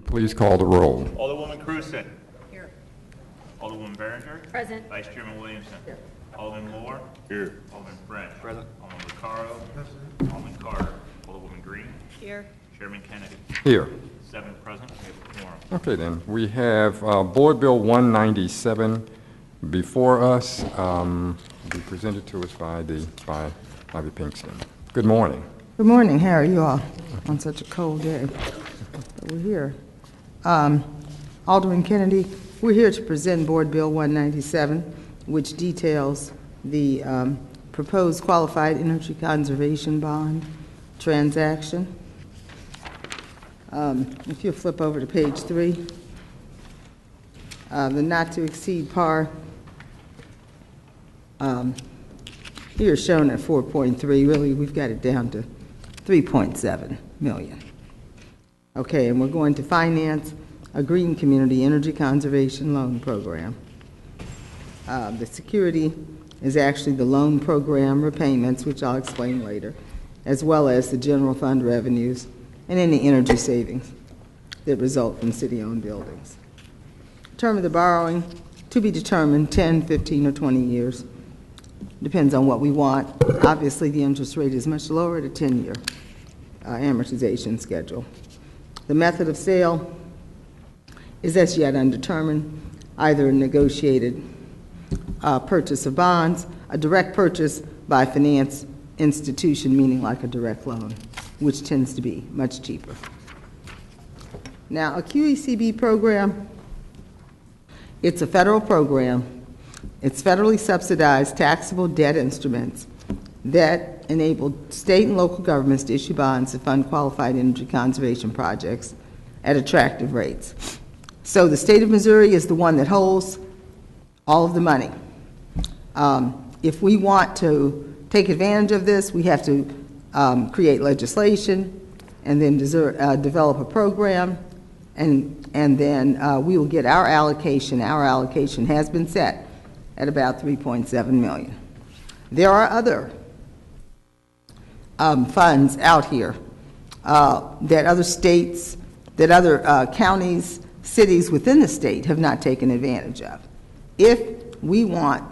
Please call the roll. Alderwoman Cruzen. Here. Alderwoman Behringer. Present. Vice Chairman Williamson. Here. Alderman Moore. Here. Alderman French. Present. Alderman Vaccaro. Alderman Carter. Alderwoman Green. Here. Chairman Kennedy. Here. 7 present. We have a quorum. Okay, then. We have Board Bill 197 before us, be presented to us by Ivy Pinkston. Good morning. Good morning. How are you all on such a cold day? But we're here. Alderman Kennedy, we're here to present Board Bill 197, which details the proposed qualified energy conservation bond transaction. If you'll flip over to page 3, the not to exceed par here is shown at 4.3. Really, we've got it down to 3.7 million. Okay, and we're going to finance a green community energy conservation loan program. The security is actually the loan program repayments, which I'll explain later, as well as the general fund revenues and any energy savings that result from city-owned buildings. Term of the borrowing to be determined 10, 15, or 20 years. Depends on what we want. Obviously, the interest rate is much lower at a 10-year amortization schedule. The method of sale is as yet undetermined, either a negotiated purchase of bonds, a direct purchase by a finance institution, meaning like a direct loan, which tends to be much cheaper. Now, a QECB program, it's a federal program. It's federally subsidized taxable debt instruments that enable state and local governments to issue bonds to fund qualified energy conservation projects at attractive rates. So the state of Missouri is the one that holds all of the money. If we want to take advantage of this, we have to create legislation and then develop a program, and then we will get our allocation. Our allocation has been set at about 3.7 million. There are other funds out here that other states, that other counties, cities within the state have not taken advantage of. If we want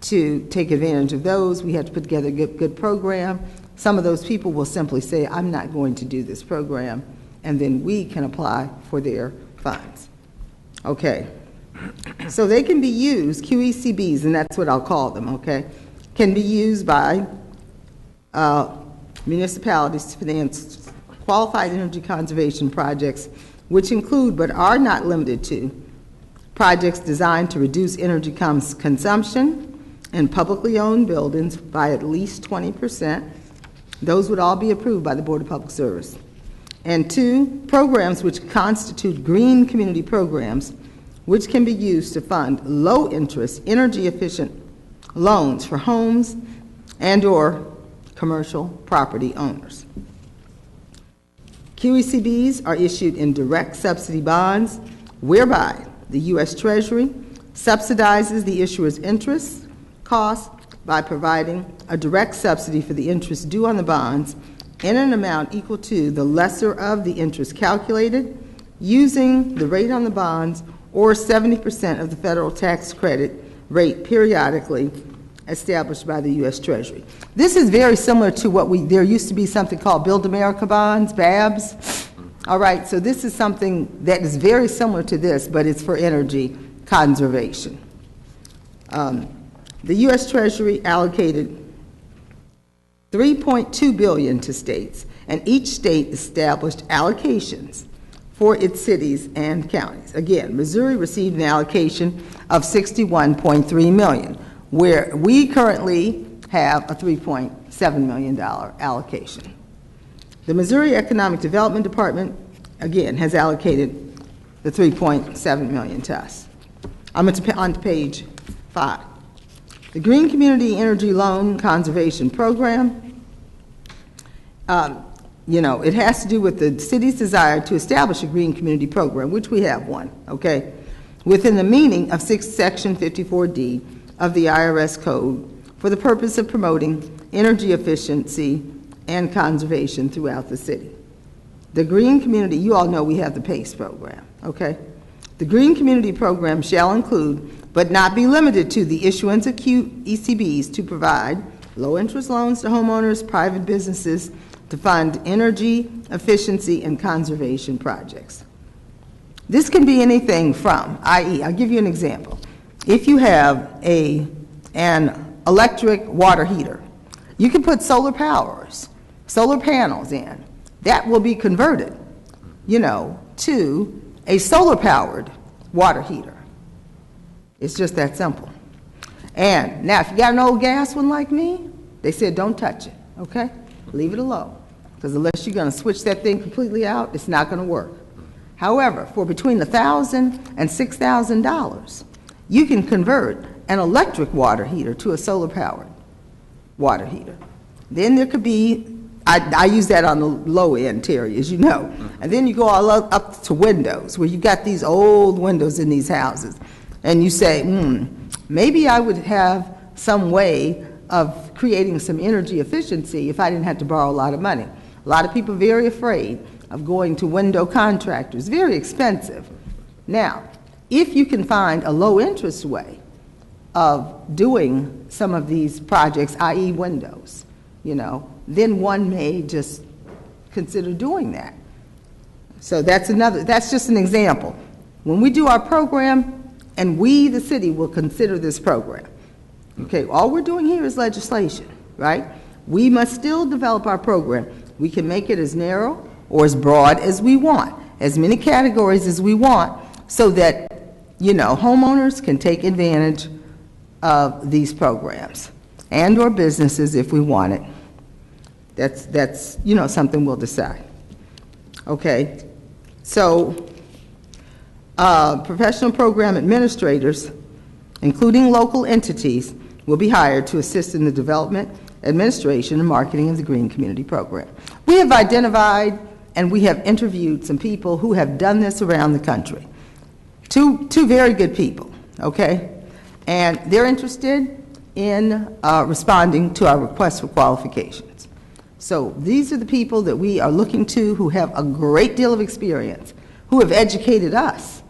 to take advantage of those, we have to put together a good program. Some of those people will simply say, I'm not going to do this program, and then we can apply for their funds. Okay. So they can be used, QECBs, and that's what I'll call them, okay, can be used by municipalities to finance qualified energy conservation projects, which include but are not limited to projects designed to reduce energy consumption in publicly owned buildings by at least 20%. Those would all be approved by the Board of Public Service. And 2, programs which constitute green community programs, which can be used to fund low-interest, energy-efficient loans for homes and or commercial property owners. QECBs are issued in direct subsidy bonds, whereby the U.S. Treasury subsidizes the issuer's interest costs by providing a direct subsidy for the interest due on the bonds in an amount equal to the lesser of the interest calculated using the rate on the bonds or 70% of the federal tax credit rate periodically established by the U.S. Treasury. This is very similar to what there used to be something called Build America bonds, BABs. All right, so this is something that is very similar to this, but it's for energy conservation. The U.S. Treasury allocated $3.2 billion to states, and each state established allocations for its cities and counties. Again, Missouri received an allocation of $61.3 million, where we currently have a $3.7 million allocation. The Missouri Economic Development Department, again, has allocated the $3.7 million to us. I'm on to page 5. The Green Community Energy Loan Conservation Program, it has to do with the city's desire to establish a green community program, which we have one, okay, within the meaning of Section 54D of the IRS Code for the purpose of promoting energy efficiency and conservation throughout the city. The Green Community, you all know we have the PACE program, okay? The Green Community Program shall include, but not be limited to, the issuance of ECBs to provide low-interest loans to homeowners, private businesses, to fund energy efficiency and conservation projects. This can be anything from, i.e., I'll give you an example. If you have an electric water heater, you can put solar panels in. That will be converted, to a solar-powered water heater. It's just that simple. And now, if you got an old gas one like me, they said don't touch it, okay? Leave it alone. Because unless you're going to switch that thing completely out, it's not going to work. However, for between $1,000 and $6,000, you can convert an electric water heater to a solar-powered water heater. Then there could be, I use that on the low end, Terry, as you know. And then you go all up to windows, where you've got these old windows in these houses. And you say, maybe I would have some way of creating some energy efficiency if I didn't have to borrow a lot of money. A lot of people are very afraid of going to window contractors, very expensive. Now, if you can find a low-interest way of doing some of these projects, i.e. windows, then one may just consider doing that. So that's just an example. When we do our program, and we, the city, will consider this program. Okay, all we're doing here is legislation, right? We must still develop our program. We can make it as narrow or as broad as we want, as many categories as we want, so that, homeowners can take advantage of these programs, and or businesses if we want it. That's something we'll decide. Okay, so professional program administrators, including local entities, will be hired to assist in the development, administration, and marketing of the Green Community Program. We have identified and we have interviewed some people who have done this around the country. Two very good people, okay? And they're interested in responding to our request for qualifications. So these are the people that we are looking to, who have a great deal of experience, who have educated us,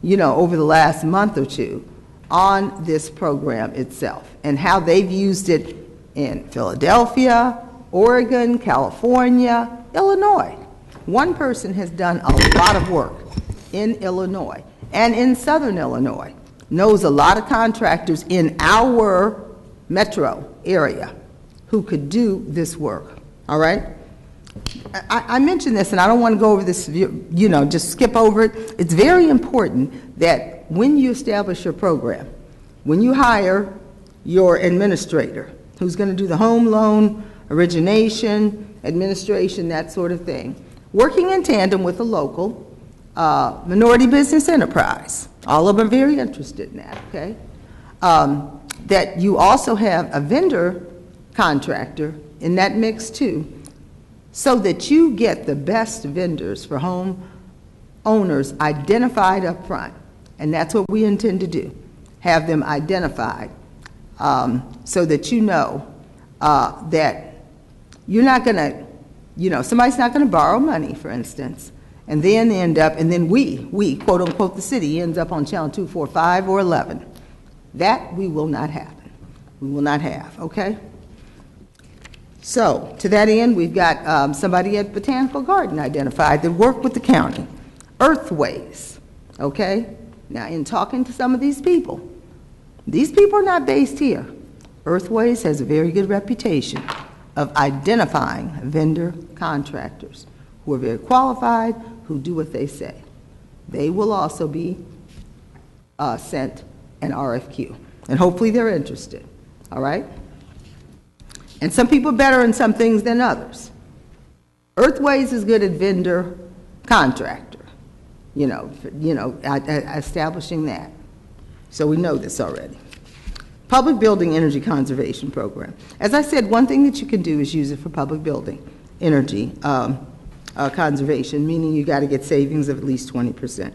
over the last month or two on this program itself and how they've used it in Philadelphia, Oregon, California, Illinois. One person has done a lot of work in Illinois and in Southern Illinois, knows a lot of contractors in our metro area who could do this work, all right? I mentioned this, and I don't want to go over this, just skip over it. It's very important that when you establish your program, when you hire your administrator, who's going to do the home loan, origination, administration, that sort of thing, working in tandem with a local minority business enterprise. All of them are very interested in that, okay? That you also have a vendor contractor in that mix too, so that you get the best vendors for home owners identified up front. And that's what we intend to do, have them identified so that you know that you're not going to, somebody's not going to borrow money, for instance, and then end up, and then we, quote unquote, the city, ends up on channel 2, 4, 5, or 11. That we will not happen. We will not have, okay? So, to that end, we've got somebody at Botanical Garden identified that worked with the county. Earthways, okay? Now, in talking to some of these people are not based here. Earthways has a very good reputation of identifying vendor contractors who are very qualified, who do what they say. They will also be sent an RFQ, and hopefully they're interested, all right? And some people are better in some things than others. Earthways is good at vendor contractor, establishing that. So we know this already. Public Building Energy Conservation Program. As I said, one thing that you can do is use it for public building energy conservation, meaning you got to get savings of at least 20%.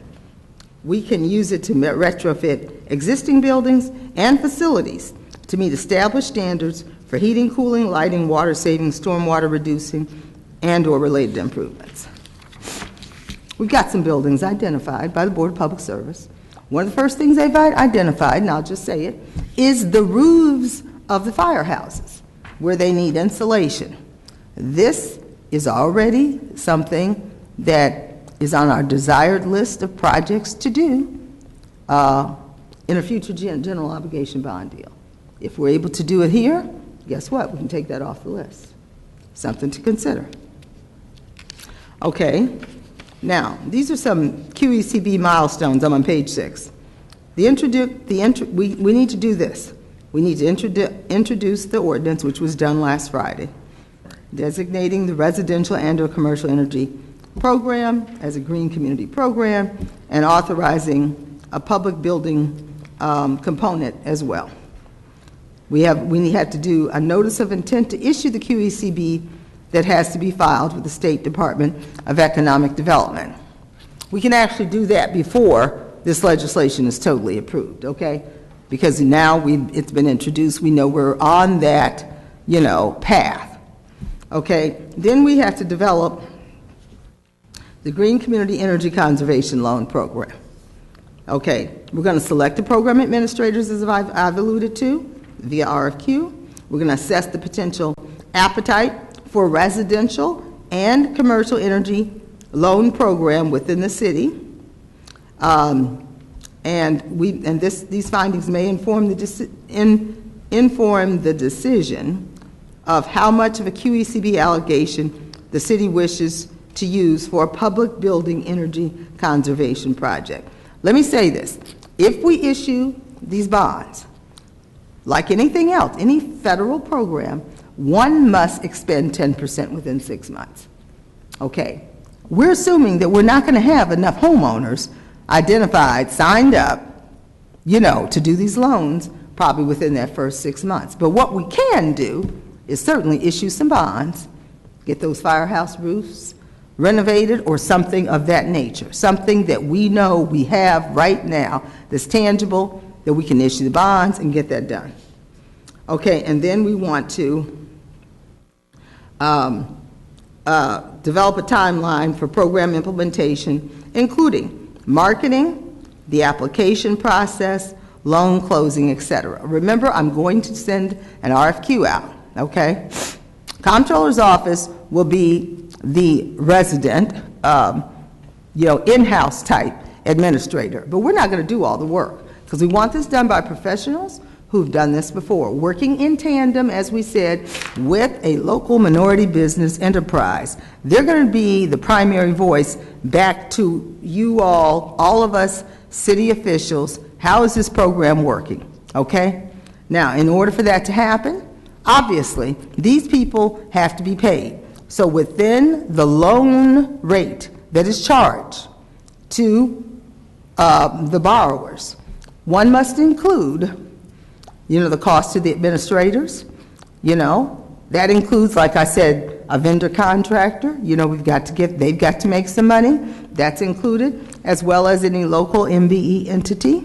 We can use it to retrofit existing buildings and facilities to meet established standards for heating, cooling, lighting, water saving, stormwater reducing, and or related improvements. We've got some buildings identified by the Board of Public Service. One of the first things they've identified, and I'll just say it, is the roofs of the firehouses where they need insulation. This is already something that is on our desired list of projects to do in a future general obligation bond deal. If we're able to do it here, guess what? We can take that off the list. Something to consider. Okay, now, these are some QECB milestones. I'm on page 6. We need to do this. We need to introduce the ordinance, which was done last Friday, designating the residential and/or commercial energy program as a green community program, and authorizing a public building component as well. We had to do a notice of intent to issue the QECB that has to be filed with the State Department of Economic Development. We can actually do that before this legislation is totally approved, okay? Because now it's been introduced, we know we're on that, path, okay? Then we have to develop the Green Community Energy Conservation Loan Program. Okay, we're going to select the program administrators, as I've alluded to, via RFQ. We're going to assess the potential appetite for residential and commercial energy loan program within the city. These findings may inform the decision of how much of a QECB allocation the city wishes to use for a public building energy conservation project. Let me say this. If we issue these bonds, like anything else, any federal program, one must expend 10% within 6 months. Okay. We're assuming that we're not going to have enough homeowners identified, signed up, to do these loans probably within that first 6 months. But what we can do is certainly issue some bonds, get those firehouse roofs renovated or something of that nature, something that we know we have right now that's tangible, that we can issue the bonds and get that done. Okay, and then we want to develop a timeline for program implementation, including marketing, the application process, loan closing, etc. Remember, I'm going to send an RFQ out, okay? Comptroller's office will be the resident, in-house type administrator, but we're not going to do all the work because we want this done by professionals who've done this before, working in tandem, as we said, with a local minority business enterprise. They're going to be the primary voice back to you all of us city officials. How is this program working? Okay? Now, in order for that to happen, obviously, these people have to be paid. So within the loan rate that is charged to the borrowers, one must include the cost to the administrators, that includes, like I said, a vendor contractor, they've got to make some money, that's included, as well as any local MBE entity,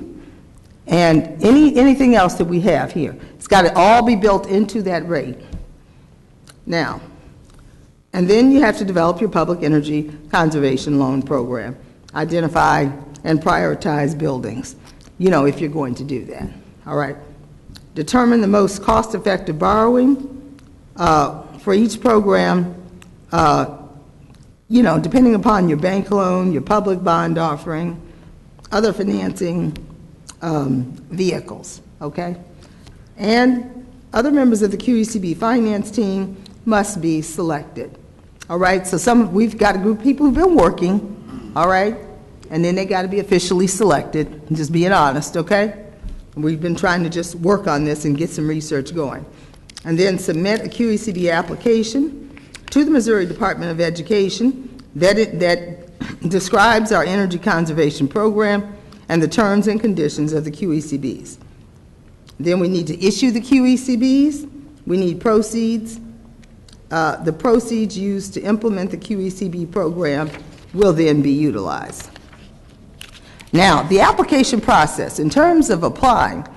and anything else that we have here. It's got to all be built into that rate. Now, and then you have to develop your public energy conservation loan program, identify and prioritize buildings, if you're going to do that, all right? Determine the most cost-effective borrowing for each program, depending upon your bank loan, your public bond offering, other financing vehicles, okay? And other members of the QECB finance team must be selected, all right? So we've got a group of people who've been working, all right? And then they got to be officially selected, just being honest, okay? We've been trying to just work on this and get some research going. And then submit a QECB application to the Missouri Department of Education that describes our energy conservation program and the terms and conditions of the QECBs. Then we need to issue the QECBs. We need proceeds. The proceeds used to implement the QECB program will then be utilized. Now, the application process, in terms of applying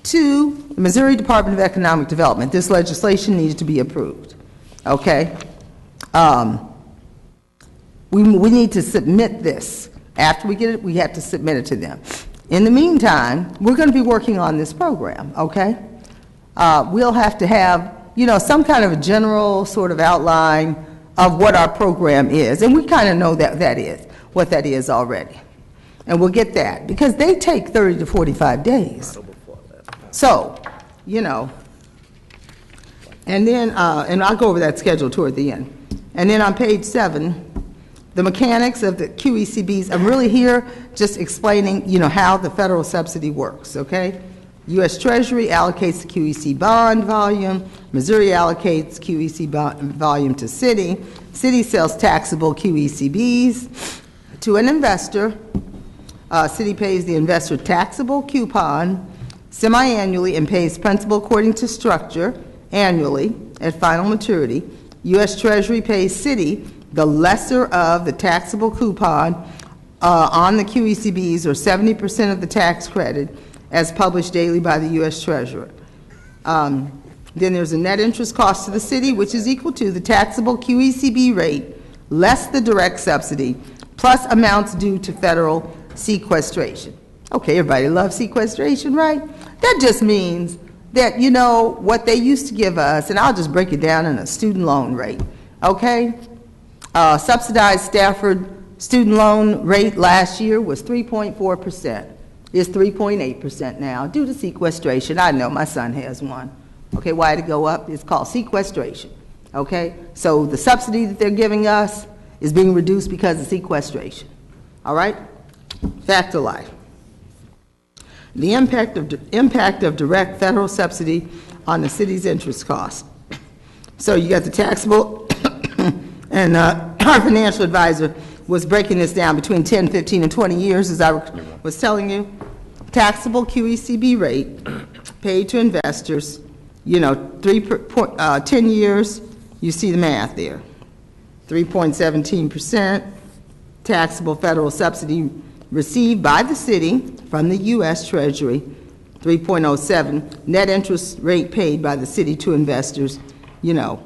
to the Missouri Department of Economic Development, this legislation needs to be approved, okay? we need to submit this. After we get it, we have to submit it to them. In the meantime, we're going to be working on this program, okay? We'll have to have, you know, some kind of a general sort of outline of what our program is, and we kind of know what that is already. And we'll get that, because they take 30 to 45 days. So, you know, and then, and I'll go over that schedule toward the end. And then on page 7, the mechanics of the QECBs, I'm really here just explaining, you know, how the federal subsidy works, okay? U.S. Treasury allocates the QEC bond volume. Missouri allocates QEC volume to city. City sells taxable QECBs to an investor. City pays the investor taxable coupon semi-annually and pays principal according to structure annually at final maturity. U.S. Treasury pays city the lesser of the taxable coupon on the QECBs, or 70% of the tax credit, as published daily by the U.S. Treasurer. Then there's a net interest cost to the city, which is equal to the taxable QECB rate less the direct subsidy, plus amounts due to federal sequestration. Okay, everybody loves sequestration, right? That just means that, you know, what they used to give us, and I'll just break it down in a student loan rate, okay? Subsidized Stafford student loan rate last year was 3.4%. It's 3.8% now due to sequestration. I know my son has one. Okay, why did it go up? It's called sequestration. Okay, so the subsidy that they're giving us is being reduced because of sequestration. All right, fact of life. The impact of direct federal subsidy on the city's interest costs. So you got the taxable, and our financial advisor was breaking this down between 10, 15, and 20 years, as I was telling you. Taxable QECB rate paid to investors, you know, 10 years, you see the math there. 3.17% taxable federal subsidy received by the city from the U.S. Treasury, 3.07, net interest rate paid by the city to investors, you know,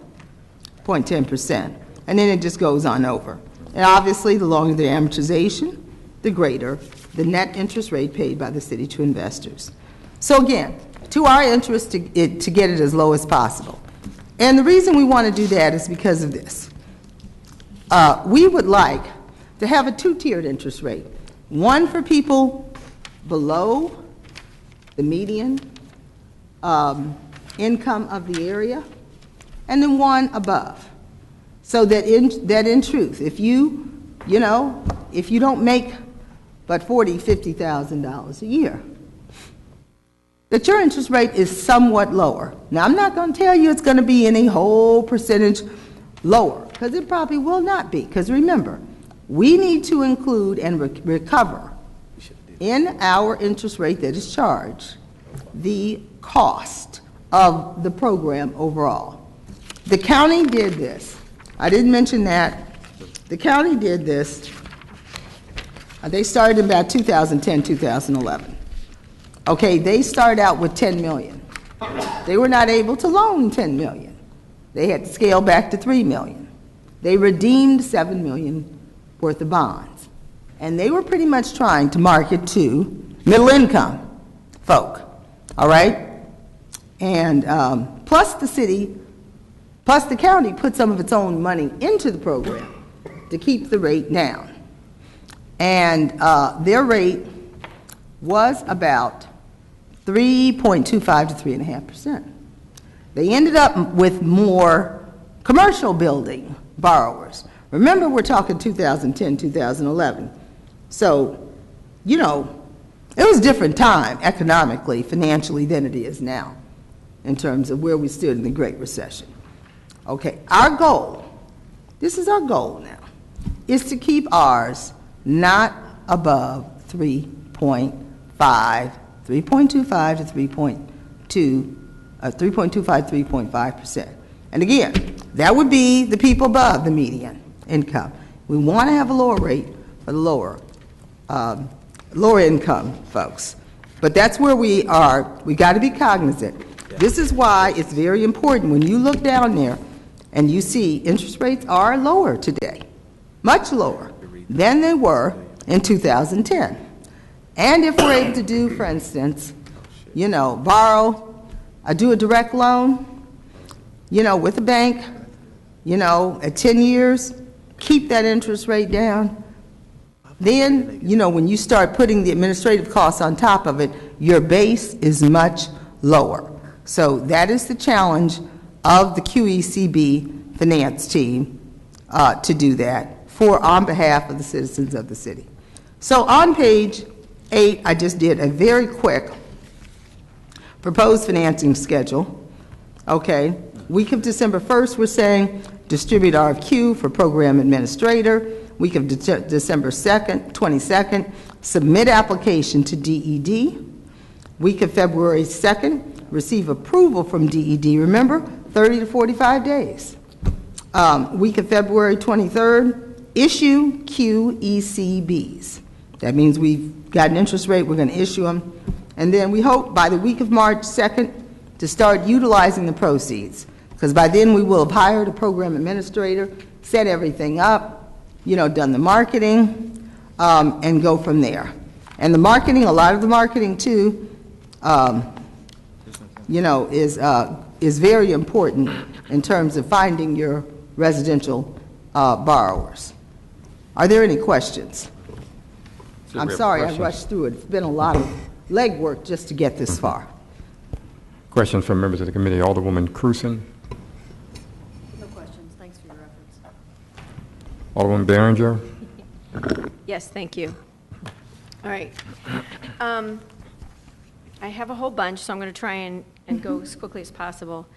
0.10%. And then it just goes on over. And obviously, the longer the amortization, the greater the net interest rate paid by the city to investors. So again, to our interest to get it as low as possible. And the reason we want to do that is because of this. We would like to have a two-tiered interest rate. One for people below the median income of the area, and then one above. So that in truth, if you don't make but $40,000, $50,000 a year, that your interest rate is somewhat lower. Now, I'm not going to tell you it's going to be any whole percentage lower, because it probably will not be. Because remember, we need to include and recover in our interest rate that is charged the cost of the program overall. The county did this. I didn't mention that. The county did this. They started in about 2010, 2011. Okay, they started out with $10 million. They were not able to loan $10 million. They had to scale back to $3 million. They redeemed $7 million worth of bonds. And they were pretty much trying to market to middle income folk, all right? And plus the county put some of its own money into the program to keep the rate down. And their rate was about 3.25 to 3.5%. They ended up with more commercial building borrowers. Remember, we're talking 2010, 2011. So, you know, it was a different time economically, financially than it is now in terms of where we stood in the Great Recession. Okay, our goal, this is our goal now, is to keep ours not above 3.25 to 3.5%. And again, that would be the people above the median income. We want to have a lower rate for the lower income folks. But that's where we are. We got to be cognizant. This is why it's very important when you look down there and you see interest rates are lower today. much lower than they were in 2010. And if we're able to do, for instance, borrow, do a direct loan, with a bank, at 10 years, keep that interest rate down, then, when you start putting the administrative costs on top of it, your base is much lower. So that is the challenge of the QECB finance team to do that on behalf of the citizens of the city. So on page 8, I just did a very quick proposed financing schedule. Okay, week of December 1st, we're saying distribute RFQ for program administrator. Week of December 22nd, submit application to DED. Week of February 2nd, receive approval from DED. Remember, 30 to 45 days. Week of February 23rd, issue QECBs. That means we've got an interest rate, we're going to issue them. And then we hope by the week of March 2nd to start utilizing the proceeds, because by then we will have hired a program administrator, set everything up, done the marketing, and go from there. And the marketing, a lot of the marketing too, is very important in terms of finding your residential borrowers. Are there any questions? I'm sorry I rushed through it. It's been a lot of legwork just to get this far. Questions from members of the committee. Alderwoman Cruzen. No questions. Thanks for your efforts. Alderwoman Behringer. Yes, thank you. All right. I have a whole bunch, so I'm going to try and go as quickly as possible.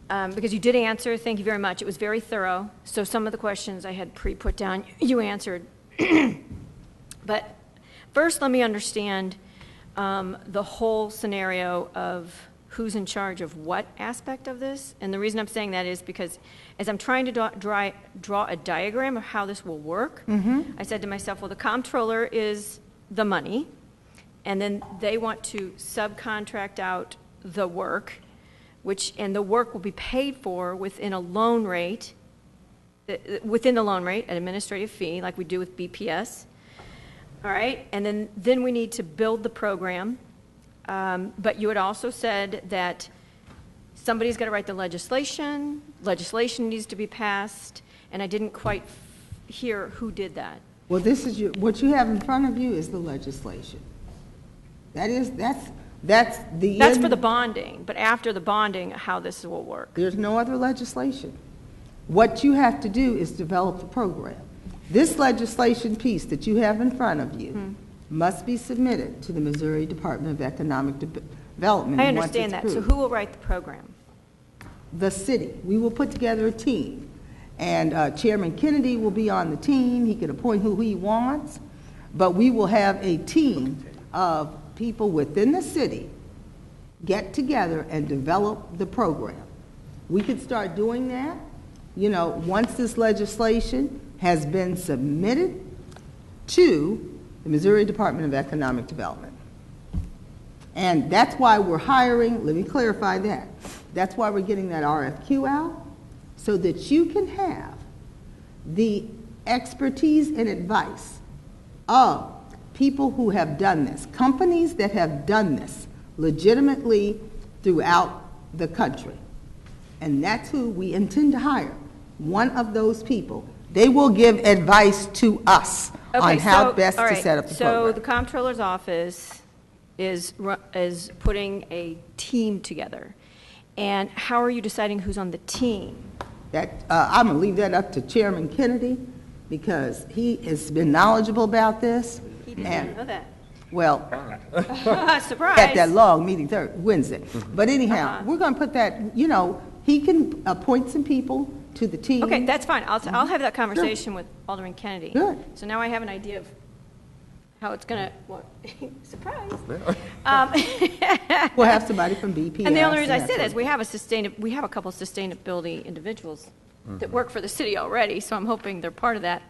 Because you did answer, thank you very much. It was very thorough. So some of the questions I had put down, you answered. But first, let me understand the whole scenario of who's in charge of what aspect of this. And the reason I'm saying that is because as I'm trying to draw a diagram of how this will work, I said to myself, well, the comptroller is the money, and then they want to subcontract out the work, and the work will be paid for within a loan rate, an administrative fee, like we do with BPS. All right, and then we need to build the program. But you had also said that somebody's got to write the legislation needs to be passed, and I didn't quite hear who did that. Well, this is what you have in front of you is the legislation. That's for the bonding, but after the bonding, how this will work. There's no other legislation. What you have to do is develop the program. This legislation piece that you have in front of you must be submitted to the Missouri Department of Economic Development. I understand that. So who will write the program? The city. We will put together a team. And Chairman Kennedy will be on the team. He can appoint who he wants. But we will have a team of people within the city get together and develop the program. We could start doing that, once this legislation has been submitted to the Missouri Department of Economic Development. And that's why we're hiring, let me clarify that. That's why we're getting that RFQ out, so that you can have the expertise and advice of people who have done this, companies that have done this legitimately throughout the country. And that's who we intend to hire, one of those people. They will give advice to us on how best to set up the program. So the comptroller's office is putting a team together. And how are you deciding who's on the team? I'm going to leave that up to Chairman Kennedy, because he has been knowledgeable about this. He didn't know that. Well, surprise. at that long meeting Wednesday. But anyhow, we're going to put that, he can appoint some people to the team. Okay, that's fine. I'll have that conversation with Alderman Kennedy. Good. So now I have an idea of how it's going to, surprise. We'll have somebody from BPS. And the only reason I say that is we have a couple sustainability individuals that work for the city already, so I'm hoping they're part of that.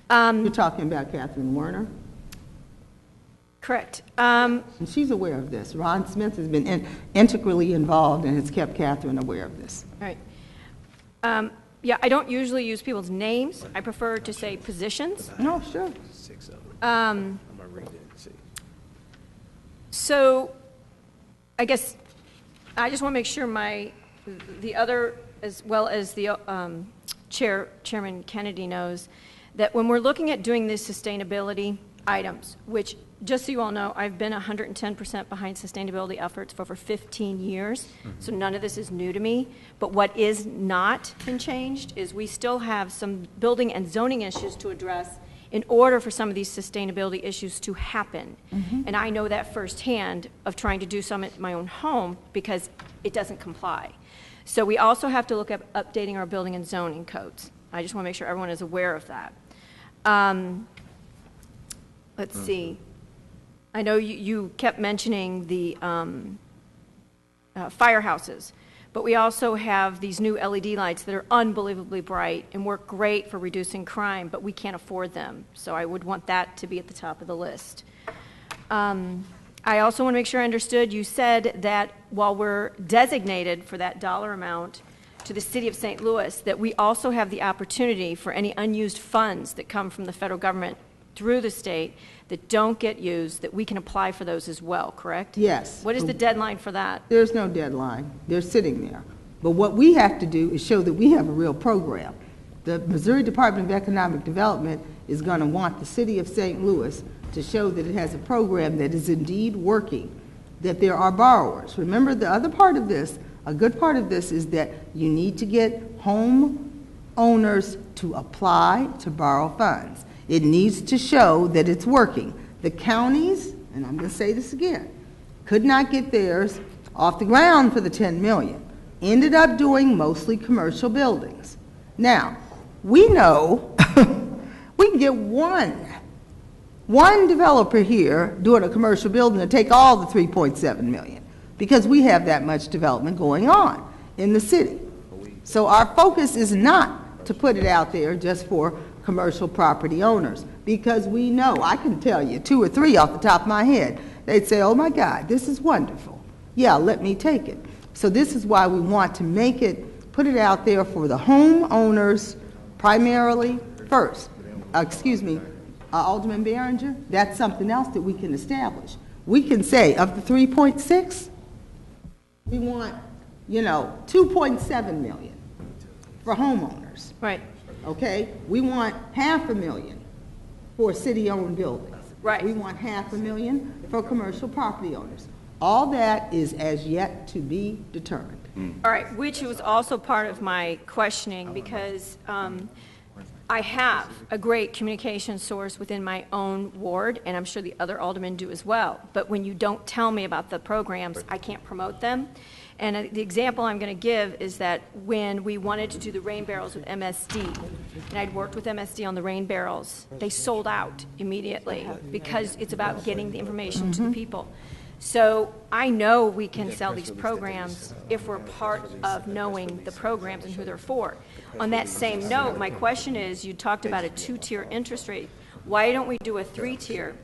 You're talking about Catherine Werner? Correct. And she's aware of this. Ron Smith has been integrally involved and has kept Catherine aware of this. Right. Yeah, I don't usually use people's names. I prefer to say positions. No, sure. So I guess I just want to make sure the other, as well as the Chairman Kennedy knows, that when we're looking at doing these sustainability items, which, just so you all know, I've been 110% behind sustainability efforts for over 15 years, so none of this is new to me. But what is not been changed is we still have some building and zoning issues to address in order for some of these sustainability issues to happen. And I know that firsthand of trying to do some at my own home because it doesn't comply. So we also have to look at updating our building and zoning codes. I just want to make sure everyone is aware of that. Let's see. I know you kept mentioning the firehouses, but we also have these new LED lights that are unbelievably bright and work great for reducing crime, but we can't afford them. So I would want that to be at the top of the list. I also want to make sure I understood, you said that while we're designated for that dollar amount to the city of St. Louis, that we also have the opportunity for any unused funds that come from the federal government through the state that don't get used, that we can apply for those as well, correct? Yes. What is the deadline for that? There's no deadline. They're sitting there. But what we have to do is show that we have a real program. The Missouri Department of Economic Development is going to want the city of St. Louis to show that it has a program that is indeed working, that there are borrowers. Remember, the other part of this, a good part of this, is that you need to get home owners to apply to borrow funds. It needs to show that it's working. The counties, and I'm going to say this again, could not get theirs off the ground for the $10 million. Ended up doing mostly commercial buildings. Now, we know we can get one developer here doing a commercial building and take all the $3.7 million because we have that much development going on in the city. So our focus is not to put it out there just for commercial property owners, because we know, I can tell you 2 or 3 off the top of my head, they'd say, oh my God, this is wonderful. Yeah, let me take it. So this is why we want to make it, put it out there for the homeowners primarily first. Alderman Behringer, that's something else that we can establish. We can say of the 3.6, we want, 2.7 million for homeowners. Right. Okay, we want $500,000 for city-owned buildings. Right. We want $500,000 for commercial property owners. All that is as yet to be determined. All right, which was also part of my questioning because I have a great communication source within my own ward, and I'm sure the other aldermen do as well. But when you don't tell me about the programs, I can't promote them. And the example I'm going to give is that when we wanted to do the rain barrels with MSD, and I'd worked with MSD on the rain barrels, they sold out immediately because it's about getting the information to the people. So I know we can sell these programs if we're part of knowing the programs and who they're for. On that same note, my question is, you talked about a 2-tier interest rate. Why don't we do a 3-tier?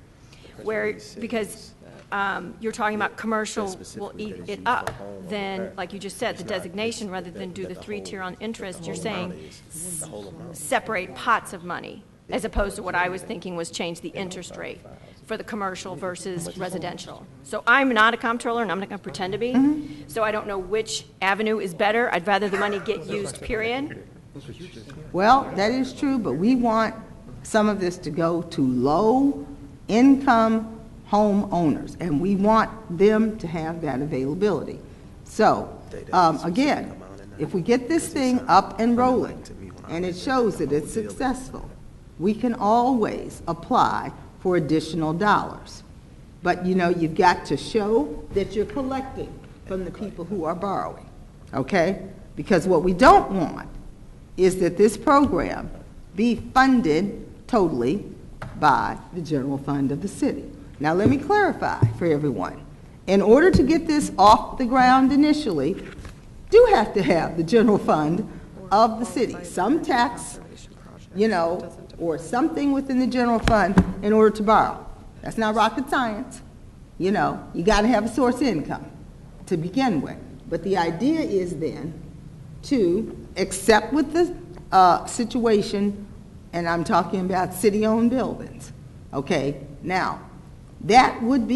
Because you're talking about commercial will eat it up. Then, like you just said, the designation, rather than do the 3-tier on interest, you're saying separate pots of money, as opposed to what I was thinking was change the interest rate for the commercial versus residential. So I'm not a comptroller, and I'm not going to pretend to be. So I don't know which avenue is better. I'd rather the money get used, period. Well, that is true, but we want some of this to go to low-income homeowners, and we want them to have that availability. So, again, if we get this thing up and rolling, and it shows that it's successful, we can always apply for additional dollars. But, you've got to show that you're collecting from the people who are borrowing, okay? Because what we don't want is that this program be funded totally by the general fund of the city. Now, let me clarify for everyone. In order to get this off the ground initially, do have to have the general fund of the city, some tax, or something within the general fund in order to borrow. That's not rocket science. You got to have a source of income to begin with. But the idea is then to accept with the situation, and I'm talking about city-owned buildings, okay? Now, that would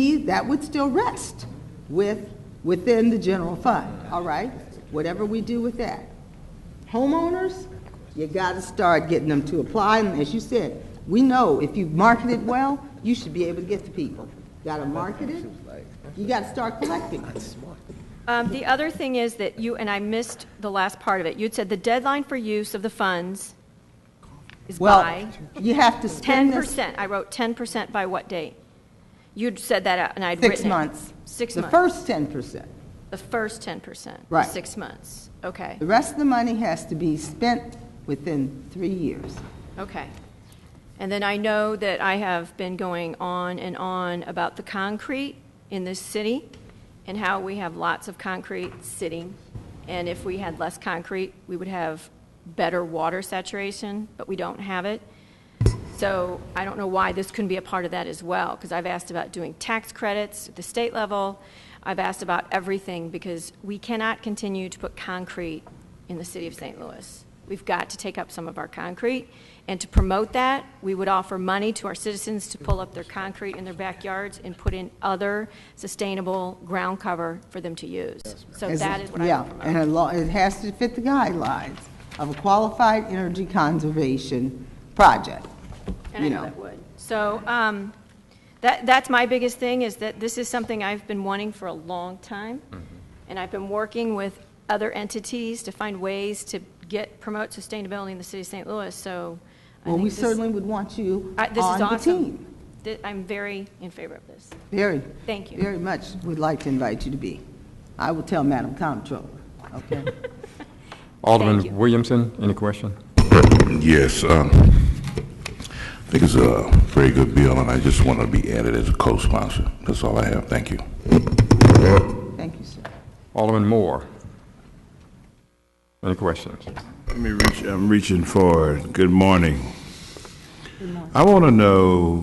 still rest within the general fund, all right? Whatever we do with that. Homeowners, you gotta start getting them to apply, and as you said, we know if you market it well, you should be able to get the people. Gotta market it, you gotta start collecting it. The other thing is that and I missed the last part of it. You'd said the deadline for use of the funds is Well, by you have to spend this 10%. I wrote 10% by what date? You'd said that out, and I'd written 6 it. months. 6 The months. first 10%. The first 10%. Right. 6 months. Okay. The rest of the money has to be spent within 3 years. Okay. And then I know that I have been going on and on about the concrete in this city and how we have lots of concrete sitting. And if we had less concrete, we would have better water saturation, but we don't have it. So I don't know why this couldn't be a part of that as well, because I've asked about doing tax credits at the state level. I've asked about everything, because we cannot continue to put concrete in the city of St. Louis. We've got to take up some of our concrete, and to promote that, we would offer money to our citizens to pull up their concrete in their backyards and put in other sustainable ground cover for them to use. So that is what I would promote. And it has to fit the guidelines of a qualified energy conservation project. And I know that would. So that's my biggest thing, is that this is something I've been wanting for a long time, and I've been working with other entities to find ways to promote sustainability in the city of St. Louis. So I Well, think we this- certainly would want you this is on the awesome. team. I'm very in favor of this. Thank you. you. Very much would like to invite you to be. I will tell Madam Comptroller, okay? Alderman you. Williamson, any question? Yes, I think it's a very good bill, and I just want to be added as a co-sponsor. That's all I have. Thank you. Thank you, sir. Alderman Moore, any questions? Let me reach, I'm reaching forward. Good morning. I want to know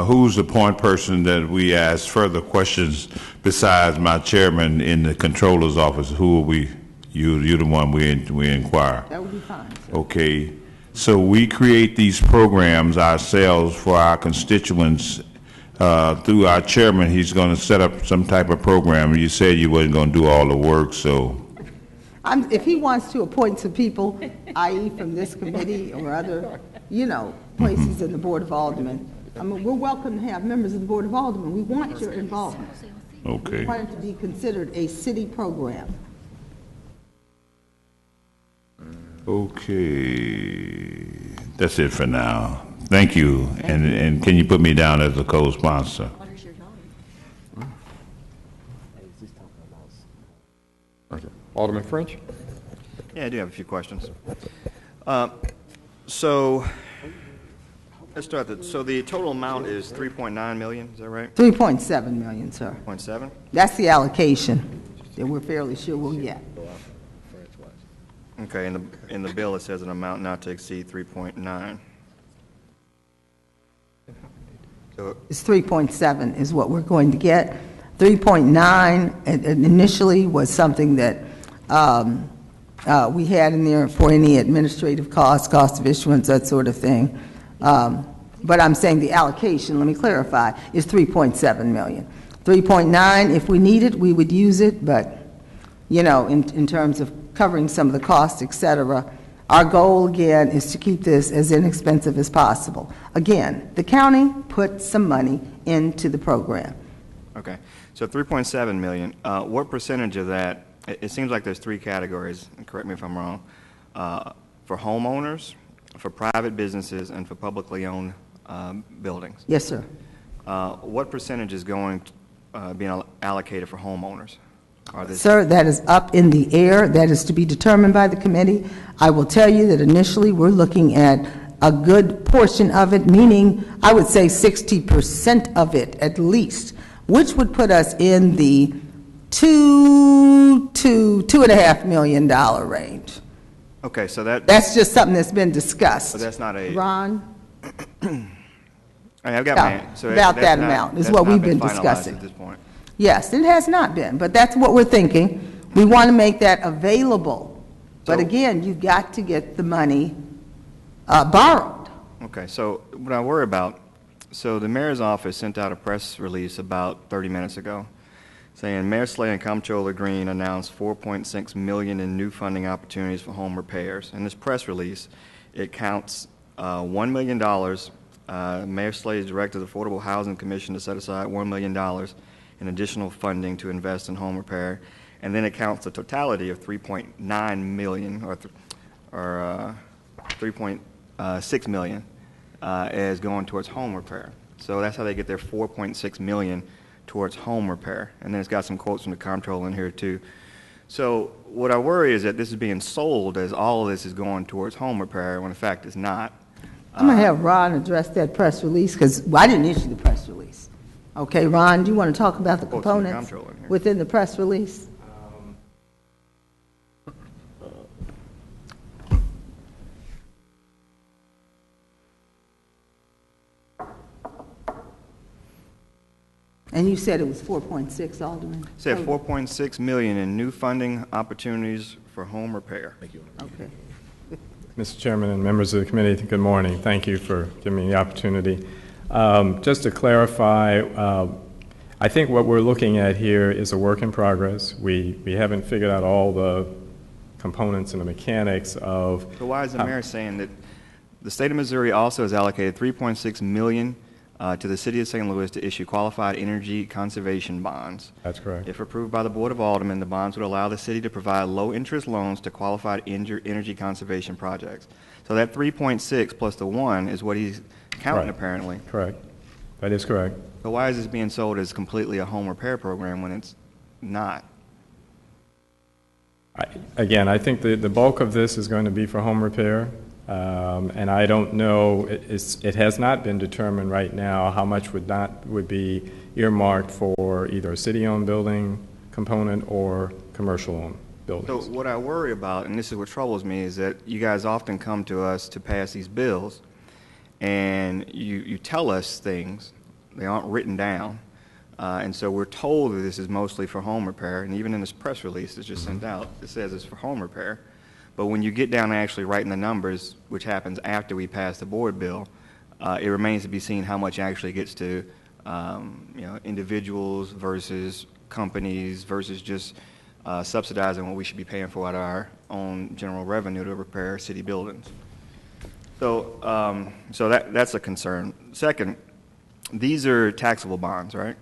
who's the point person that we ask further questions besides my chairman in the controller's office. Who are we? You're the one we inquire. That would be fine, sir. Okay. So we create these programs ourselves for our constituents. Through our chairman, he's going to set up some type of program. You said you wasn't going to do all the work, so. If he wants to appoint some people, i.e. from this committee or other, places in the Board of Aldermen, we're welcome to have members of the Board of Aldermen. We want your involvement. Okay. We want it to be considered a city program. Okay. That's it for now. Thank you. And can you put me down as a co-sponsor? Okay. Alderman French? Yeah, I do have a few questions. So, let's start so the total amount is 3.9 million, is that right? 3.7 million, sir. 0.7? That's the allocation that we're fairly sure we'll get. Okay, in the bill it says an amount not to exceed 3.9. So, It's 3.7 is what we're going to get. 3.9 initially was something that we had in there for any administrative costs, cost of issuance, that sort of thing. But I'm saying the allocation, let me clarify, is 3.7 million. 3.9, if we need it, we would use it, but, in terms of covering some of the costs, et cetera, our goal, again, is to keep this as inexpensive as possible. Again, the county put some money into the program. okay, so 3.7 million, what percentage of that, it seems like there's three categories, and correct me if I'm wrong, for homeowners, for private businesses, and for publicly owned buildings. Yes, sir. What percentage is being allocated for homeowners? Sir, that is up in the air. That is to be determined by the committee. I will tell you that initially we're looking at a good portion of it, meaning I would say 60% of it at least, which would put us in the $2.5 million range. Okay, so That's just something that's been discussed. so that's not a. Ron? I've got Yeah, my. So about that's that not- amount is that's what not we've been been finalized discussing. at this point. Yes, it has not been, but that's what we're thinking. We want to make that available. But So- again, you've got to get the money borrowed. Okay, so what I worry about, so the mayor's office sent out a press release about 30 minutes ago saying Mayor Slay and Comptroller Green announced $4.6 million in new funding opportunities for home repairs. In this press release, it counts $1 million. Mayor Slay has directed the Affordable Housing Commission to set aside $1 million in additional funding to invest in home repair. And then it counts the totality of $3.9 million or 3.6 million as going towards home repair. So that's how they get their 4.6 million towards home repair. And then it's got some quotes from the comptroller in here too. So what I worry is that this is being sold as all of this is going towards home repair when in fact it's not. I'm going to have Ron address that press release because I didn't issue the press release. Okay, Ron, do you want to talk about the Quotes from the components comptroller in here. within the press release? And you said it was 4.6, Alderman? Said 4.6 million in new funding opportunities for home repair. Okay. Mr. Chairman and members of the committee, good morning. Thank you for giving me the opportunity. Just to clarify, I think what we're looking at here is a work in progress. We haven't figured out all the components and the mechanics of... So why is the mayor saying that the state of Missouri also has allocated 3.6 million to the city of St. Louis to issue qualified energy conservation bonds? That's correct. If approved by the Board of Aldermen, the bonds would allow the city to provide low-interest loans to qualified energy conservation projects. So that 3.6 plus the 1 is what he's counting, Right. apparently. Correct. That is correct. So why is this being sold as completely a home repair program when it's not? Again, I think the bulk of this is going to be for home repair. And I don't know, it has not been determined right now how much would be earmarked for either a city-owned building component or commercial-owned So buildings. what I worry about, and this is what troubles me, is that you guys often come to us to pass these bills, and you tell us things, they aren't written down, and so we're told that this is mostly for home repair, and even in this press release that's just sent out, it says it's for home repair. But when you get down to actually writing the numbers, which happens after we pass the board bill, it remains to be seen how much actually gets to individuals versus companies versus just subsidizing what we should be paying for out of our own general revenue to repair city buildings. So, that's a concern. Second, these are taxable bonds, right?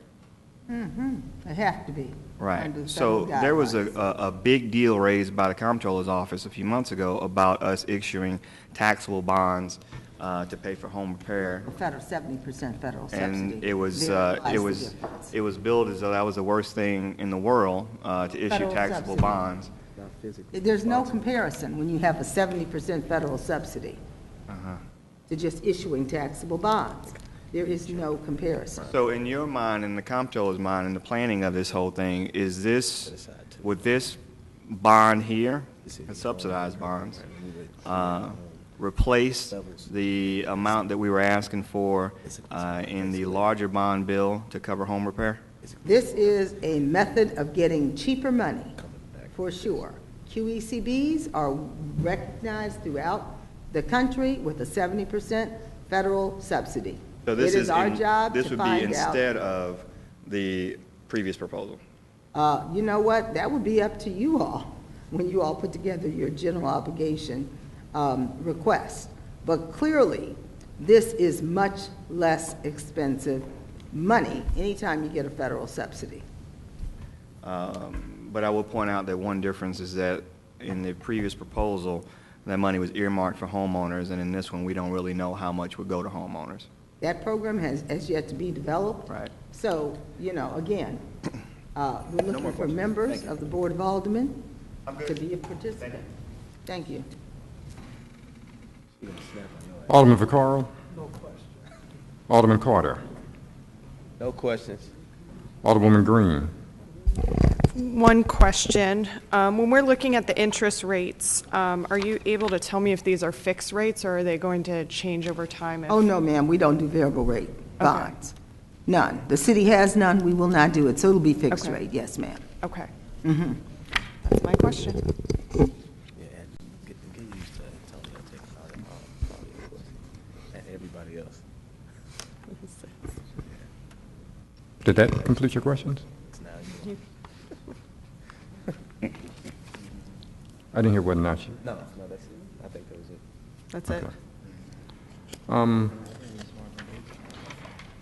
They have to be. Right. under So federal there was guidelines. a big deal raised by the comptroller's office a few months ago about us issuing taxable bonds to pay for home repair. Federal, 70% federal subsidy. And it was Realize the difference. it was billed as though that was the worst thing in the world to issue Federal taxable subsidy. bonds. There's no comparison when you have a 70% federal subsidy to just issuing taxable bonds. There is no comparison. So in your mind, in the comptroller's mind, in the planning of this whole thing, would this bond here, the subsidized bonds, replace the amount that we were asking for in the larger bond bill to cover home repair? This is a method of getting cheaper money, for sure. QECBs are recognized throughout the country with a 70% federal subsidy. So this It is our job this to would be find out. instead of the previous proposal. You know what? That would be up to you all when you all put together your general obligation request. But clearly, this is much less expensive money anytime you get a federal subsidy. But I will point out that one difference is that in the previous proposal, that money was earmarked for homeowners, and in this one, we don't really know how much would go to homeowners. That program has yet to be developed. Right. So, again, we're looking for members of the Board of Aldermen to be a participant. Thank you. Alderman Vaccaro? No question. Alderman Carter? No questions. Alderwoman Green? One question. When we're looking at the interest rates, are you able to tell me if these are fixed rates or are they going to change over time? Oh, no, ma'am, we don't do variable rate bonds. None. The city has none, we will not do it, so it'll be fixed Okay. rate, yes, ma'am. Okay. That's my question. Did that complete your questions? I didn't hear what not you. No, that's it. I think that was it. That's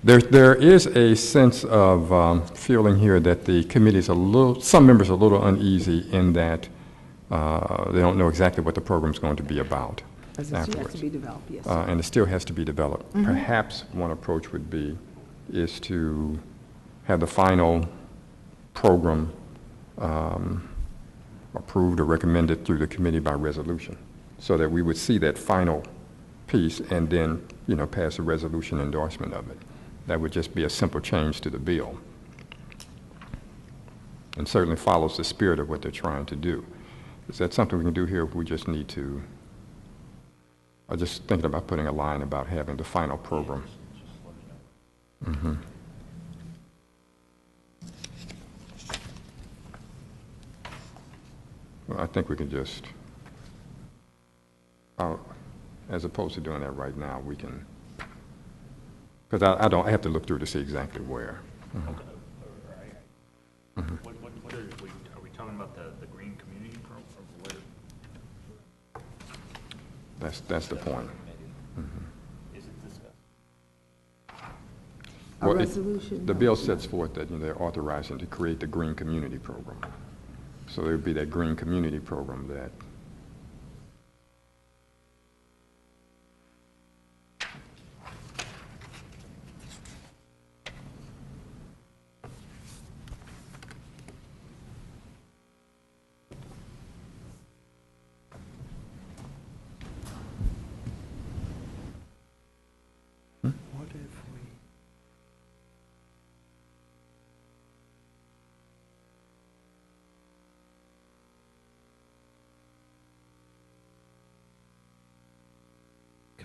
it. There is a sense of feeling here that the committee is some members are a little uneasy in that they don't know exactly what the program's going to be about As it has afterwards. to be developed, yes. And it still has to be developed. Perhaps one approach would be is to have the final program approved or recommended through the committee by resolution, so that we would see that final piece and then, pass a resolution endorsement of it. That would just be a simple change to the bill, and certainly follows the spirit of what they're trying to do. Is that something we can do here? We just need to, I'm just thinking about putting a line about having the final program. Well, I think we can just, as opposed to doing that right now, we can, because I have to look through to see exactly where. What are we talking about the green community program? That's the point. Is it discussed? A resolution? The bill sets forth that they're authorizing to create the green community program. So there would be that green community program that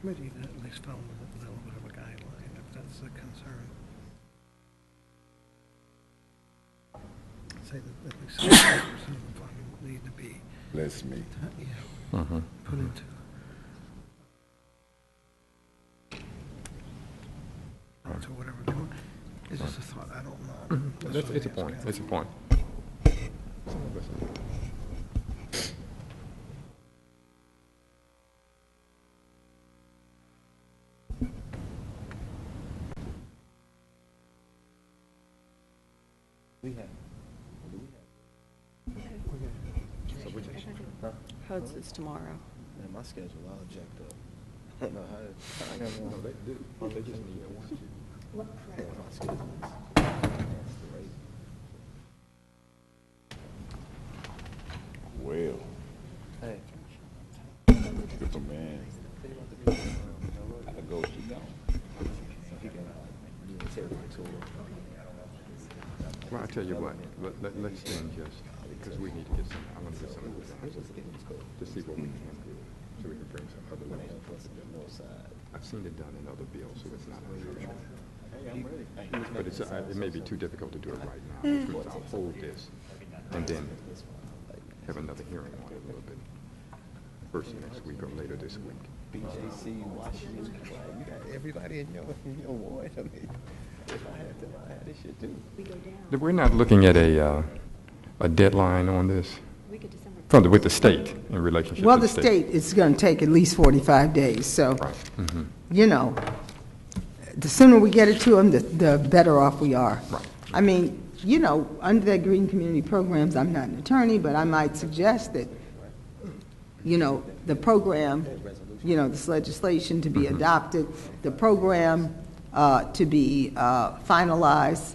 committee that at least found a little bit of a guideline, if that's a concern. Say that at least 75% of the funding will need to be, Let's meet. put into. To whatever we're doing. It's just a thought, I don't know. That's what it's a I'm point. asking. It's a point. HUD's is tomorrow. Man, my schedule all jacked up. I don't know how. I got one. They just need to watch you. My schedule is that's crazy. Well, Hey. good man. I could go, she gone. So he can do a territory tour. Well, I tell you what, let's then just, because we need to get some, I want to get some of this answers to see what we can do, so we can bring some other levels. I've seen it done in other bills, so it's not unusual. But it's, it may be too difficult to do it right now, which means I'll hold this and then have another hearing on it a little bit, first next week or later this week. BJC, Washington, you got everybody in your ward. I mean, if I had this shit too. We're not looking at a deadline on this with the state in relationship Well, to the state is going to take at least 45 days, so, Right. The sooner we get it to them, the better off we are. Right. I mean, under that green community programs, I'm not an attorney, but I might suggest that, the program, this legislation to be adopted, the program to be finalized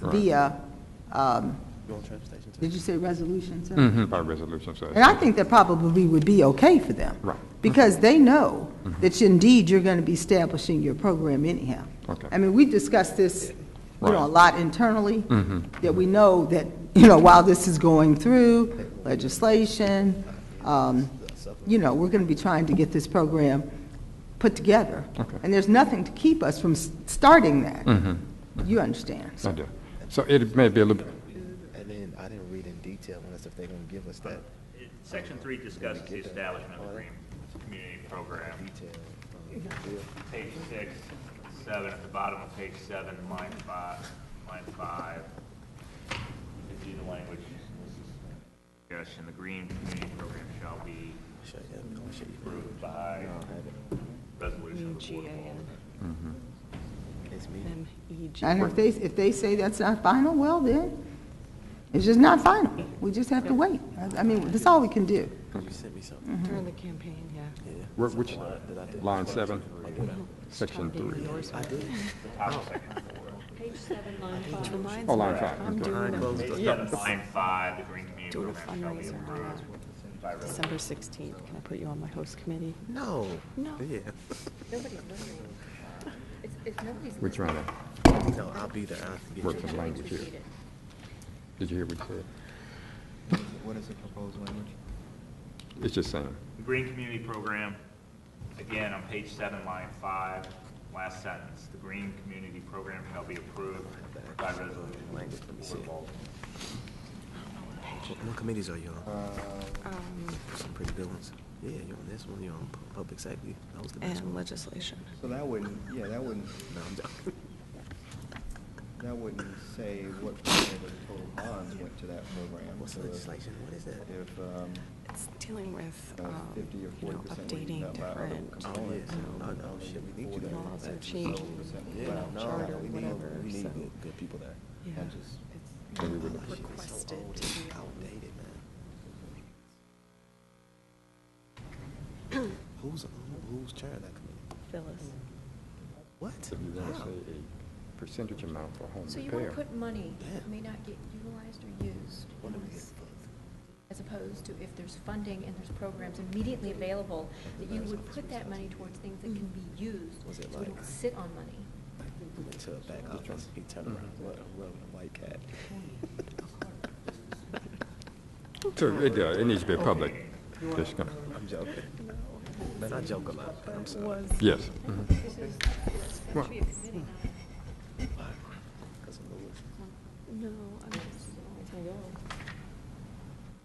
via, did you say resolution, sir? By resolution, so. And I think that probably would be okay for them. Right. Because they know that indeed you're going to be establishing your program anyhow. Okay. I mean, we discussed this, Right. a lot internally, that we know that, while this is going through legislation, we're going to be trying to get this program put together. Okay. And there's nothing to keep us from starting that. You understand? I do. So it may be a little bit, And then I didn't read in detail on this if they're going to give us that Section 3 discusses the establishment of the green community program. detail from the bill. Page 6 3.7 at the bottom of page 7, line 5. You see the language. Yes, and the green community program shall be approved by resolution of the Board of Aldermen. And if they say that's not final, well then, it's just not final. We just have to wait. I mean, that's all we can do. During the campaign, yeah. Which, line 7, section 3. Page 7, line 5. Oh, line 5. I'm doing Line 5, the green community doing a program shall be fundraiser approved by on resolution. December 16th. Can I put you on my host committee? No. No. Yeah. Nobody's listening. It's nobody's We're trying to No, I'll be there. I'll get work you. some language here. Did you hear what he said? What is the proposed language? It's just saying. The green community program, again, on page 7, line 5, last sentence. The green community program shall be approved by resolution of Language, let me the see. Board of Aldermen. What committees are you on? Some pretty good ones. Yeah, you're on this one, you're on public safety. That was the best And one. legislation. So that wouldn't, yeah, that wouldn't, No, I'm joking. that wouldn't say what percent of the total bonds went to that program. What's So the if- legislation? What is that? If, It's dealing with, 50 or 40% updating went up by other different components, No, shit, we need you there. laws or changing, Yeah, no, charter, we need, whatever, we need so, good people there. yeah, I just- it's Maybe we would- requested to be Outdated, man. Who's chair of that committee? Phyllis. What? If you want to say a percentage amount for home So you want repair. to put money Yeah. that may not get utilized or used, What do we get? as opposed to if there's funding and there's programs immediately available, that you would put that money towards things that can be used, Was so it we like- don't sit on money. We went to a back office, he turned around, what a white cat. So it needs to be a public discussion. I'm joking. Man, I joke a lot, but I'm sorry. Yes. Well, Because of Louis. No, I'm just,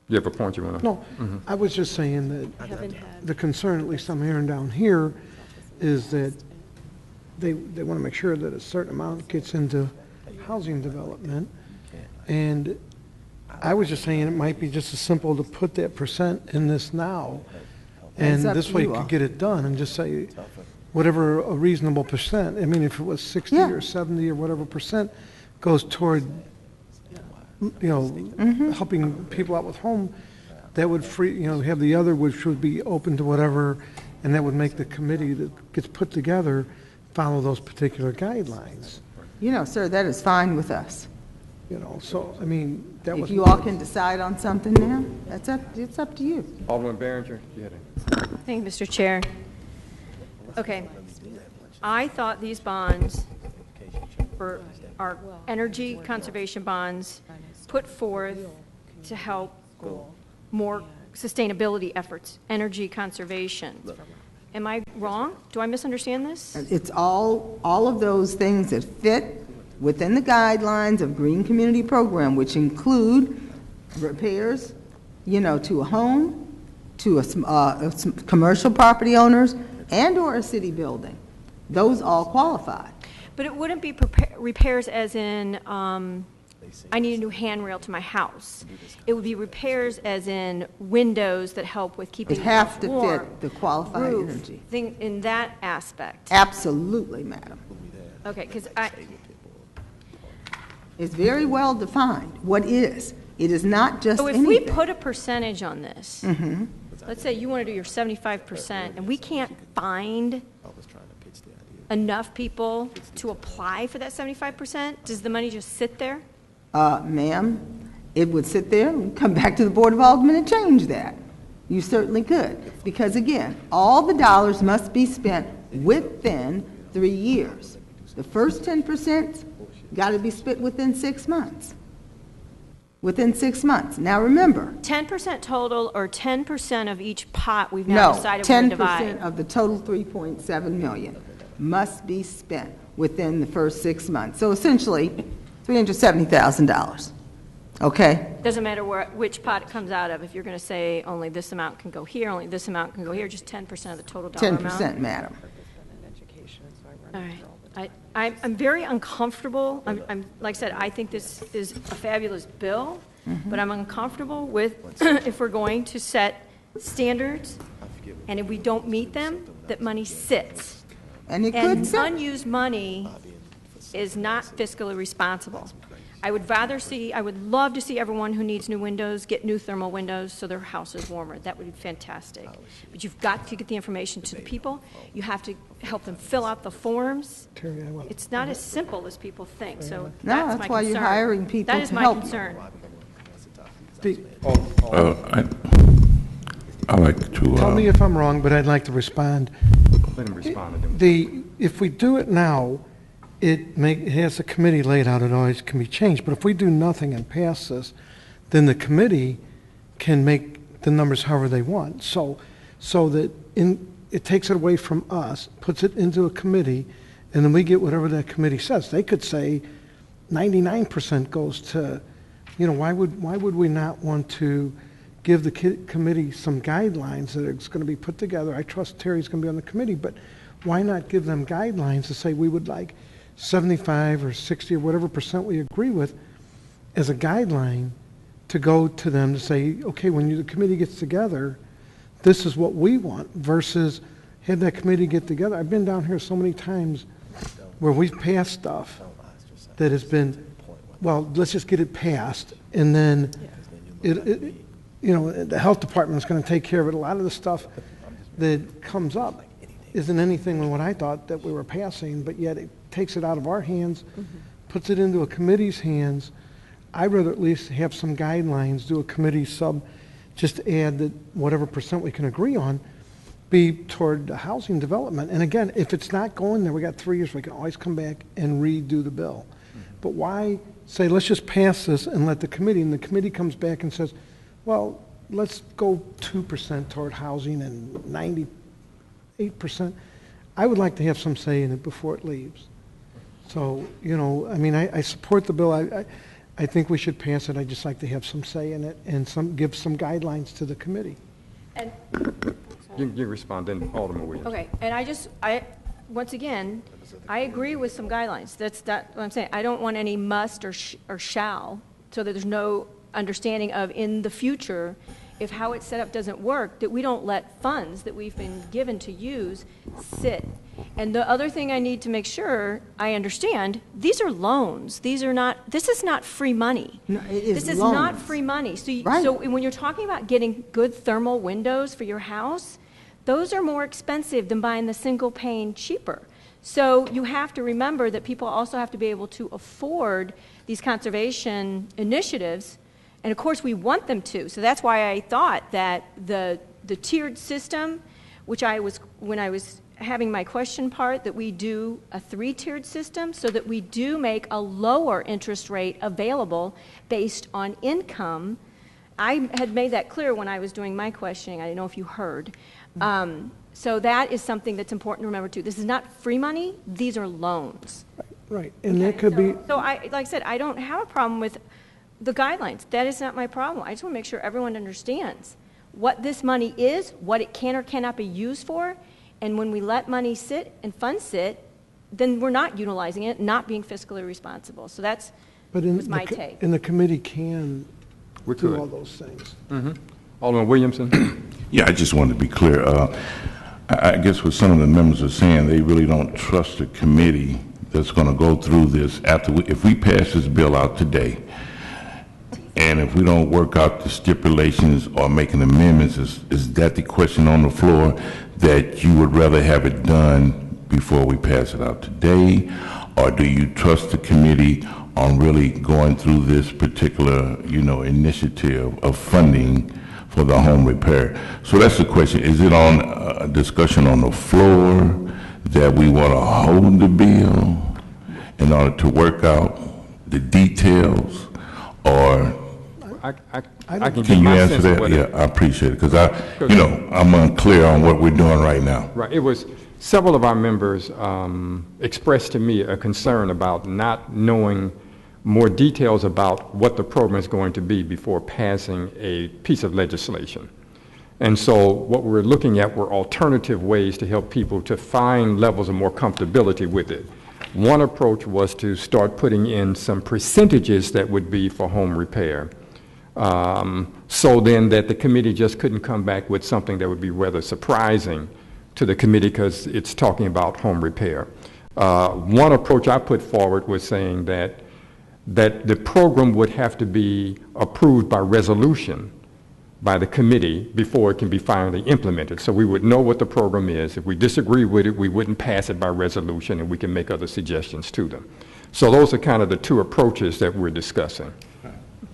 You have a point you want to? No, I was just saying that haven't had. the concern, at least I'm hearing down here, is that they want to make sure that a certain amount gets into housing development. And I was just saying it might be just as simple to put that percent in this now. And It's up this to way you you all. could get it done and just say whatever a reasonable percent. I mean, if it was 60 Yeah. or 70 or whatever percent goes toward, helping people out with home, that would free, have the other, which would be open to whatever, and that would make the committee that gets put together follow those particular guidelines, Sir, that is fine with us. So, I mean, that was. If you all can decide on something now, it's up to you. Alderman Behringer, you had a... Thank you, Mr. Chair. Okay. I thought these bonds were, are energy conservation bonds put forth to help more sustainability efforts, energy conservation. Am I wrong? Do I misunderstand this? It's all of those things that fit within the guidelines of Green Community Program, which include repairs, to a home, to commercial property owners, and/or a city building. Those all qualify. But it wouldn't be repairs as in, I need a new handrail to my house. It would be repairs as in windows that help with keeping It the have house to warm. fit the qualified Roof, energy. thing in that aspect. Absolutely, madam. Okay, because It's very well defined what is. It is not just so if anything. we put a percentage on this, let's say you want to do your 75%, and we can't find I was trying to pitch the idea. enough people to apply for that 75%, does the money just sit there? Ma'am, it would sit there and come back to the Board of Aldermen and change that. You certainly could. Because again, all the dollars must be spent within 3 years. The first 10% got to be spent within 6 months. Within 6 months. Now remember, 10% total or 10% of each pot we've now no, decided we're going to 10% divide? of the total 3.7 million must be spent within the first 6 months. So essentially, $370,000. Okay? Doesn't matter which pot it comes out of, if you're going to say only this amount can go here, only this amount can go here, just 10% of the total dollar amount? 10%, madam. in education, so I All run right. after all the I'm very uncomfortable. Like I said, I think this is a fabulous bill, but I'm uncomfortable with if we're going to set standards, and if we don't meet them, that money sits. And it could And sit. unused money is not fiscally responsible. I would love to see everyone who needs new windows get new thermal windows so their house is warmer. That would be fantastic. But you've got to get the information to the people. You have to help them fill out the forms. Terry, I will. It's not as simple as people think, so No, that's my that's why you're concern. hiring people That is to my help. concern. I'd like to, Tell me if I'm wrong, but I'd like to respond. Let him respond to them. If we do it now, it has a committee laid out, it always can be changed. But if we do nothing and pass this, then the committee can make the numbers however they want. So that it takes it away from us, puts it into a committee, and then we get whatever that committee says. They could say 99% goes to, why would we not want to give the committee some guidelines that is going to be put together? I trust Terry's going to be on the committee, but why not give them guidelines to say we would like 75 or 60 or whatever percent we agree with as a guideline to go to them to say, okay, when the committee gets together, this is what we want, versus have that committee get together. I've been down here so many times where we've passed stuff that has been, well, let's just get it passed, and then the health department is going to take care of it. A lot of the stuff that comes up isn't anything like what I thought that we were passing, but yet it takes it out of our hands, puts it into a committee's hands. I'd rather at least have some guidelines, do a committee just add that whatever percent we can agree on be toward housing development. And again, if it's not going there, we got 3 years, we can always come back and redo the bill. But why say, let's just pass this and let the committee, and the committee comes back and says, well, let's go 2% toward housing and 98%. I would like to have some say in it before it leaves. So, I support the bill. I think we should pass it. I'd just like to have some say in it and give some guidelines to the committee. And You respond, then Alderman Williams. Okay, and once again, I agree with some guidelines. That's what I'm saying. I don't want any must or shall, so that there's no understanding of in the future, if how it's set up doesn't work, that we don't let funds that we've been given to use sit. And the other thing I need to make sure I understand, these are loans. This is not free money. No, it is This is loans. not free money. So, Right. so when you're talking about getting good thermal windows for your house, those are more expensive than buying the single pane cheaper. So you have to remember that people also have to be able to afford these conservation initiatives, and of course we want them to. So that's why I thought that the tiered system, when I was having my question part, that we do a 3-tiered system so that we do make a lower interest rate available based on income. I had made that clear when I was doing my questioning. I didn't know if you heard. So that is something that's important to remember too. This is not free money, these are loans. Right, and that could be, So like I said, I don't have a problem with the guidelines. That is not my problem. I just want to make sure everyone understands what this money is, what it can or cannot be used for, and when we let money sit and funds sit, then we're not utilizing it, not being fiscally responsible. So that was my take. and the committee can We do could. all those things. Alderman Williamson. yeah, I just wanted to be clear. I guess what some of the members are saying, they really don't trust the committee that's going to go through this if we pass this bill out today, and if we don't work out the stipulations or making amendments, is that the question on the floor, that you would rather have it done before we pass it out today? Or do you trust the committee on really going through this particular, initiative of funding for the home repair? So that's the question. Is it on a discussion on the floor that we want to hold the bill in order to work out the details? Or I can can give you my answer sense of that? what Yeah, I appreciate it, because I'm unclear on what we're doing right now. Right. It was several of our members expressed to me a concern about not knowing more details about what the program is going to be before passing a piece of legislation. And so what we're looking at were alternative ways to help people to find levels of more comfortability with it. One approach was to start putting in some percentages that would be for home repair. So then that the committee just couldn't come back with something that would be rather surprising to the committee because it's talking about home repair. One approach I put forward was saying that the program would have to be approved by resolution by the committee before it can be finally implemented. So we would know what the program is. If we disagree with it, we wouldn't pass it by resolution, and we can make other suggestions to them. So those are kind of the two approaches that we're discussing.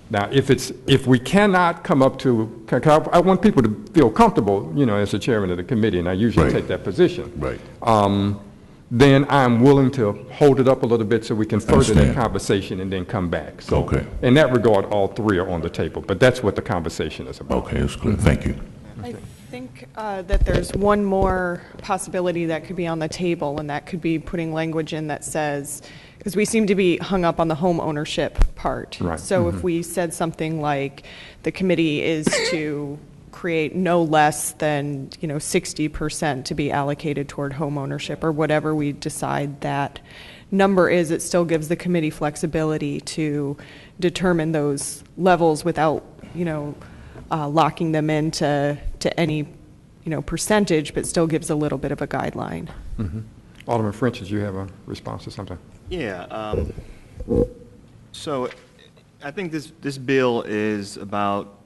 Now, if we cannot come up to, I want people to feel comfortable, you know, as the chairman of the committee, and I usually take that position. Right. Then I'm willing to hold it up a little bit so we can further that conversation and then come back. So Okay. in that regard, all three are on the table, but that's what the conversation is about. Okay, that's clear. Thank you. I think that there's one more possibility that could be on the table, and that could be putting language in that says, because we seem to be hung up on the home ownership part. Right. So if we said something like the committee is to create no less than 60% to be allocated toward home ownership, or whatever we decide that number is, it still gives the committee flexibility to determine those levels without locking them into any percentage, but still gives a little bit of a guideline. Mm-hmm. Alderman French, did you have a response to something? Yeah. So I think this bill is about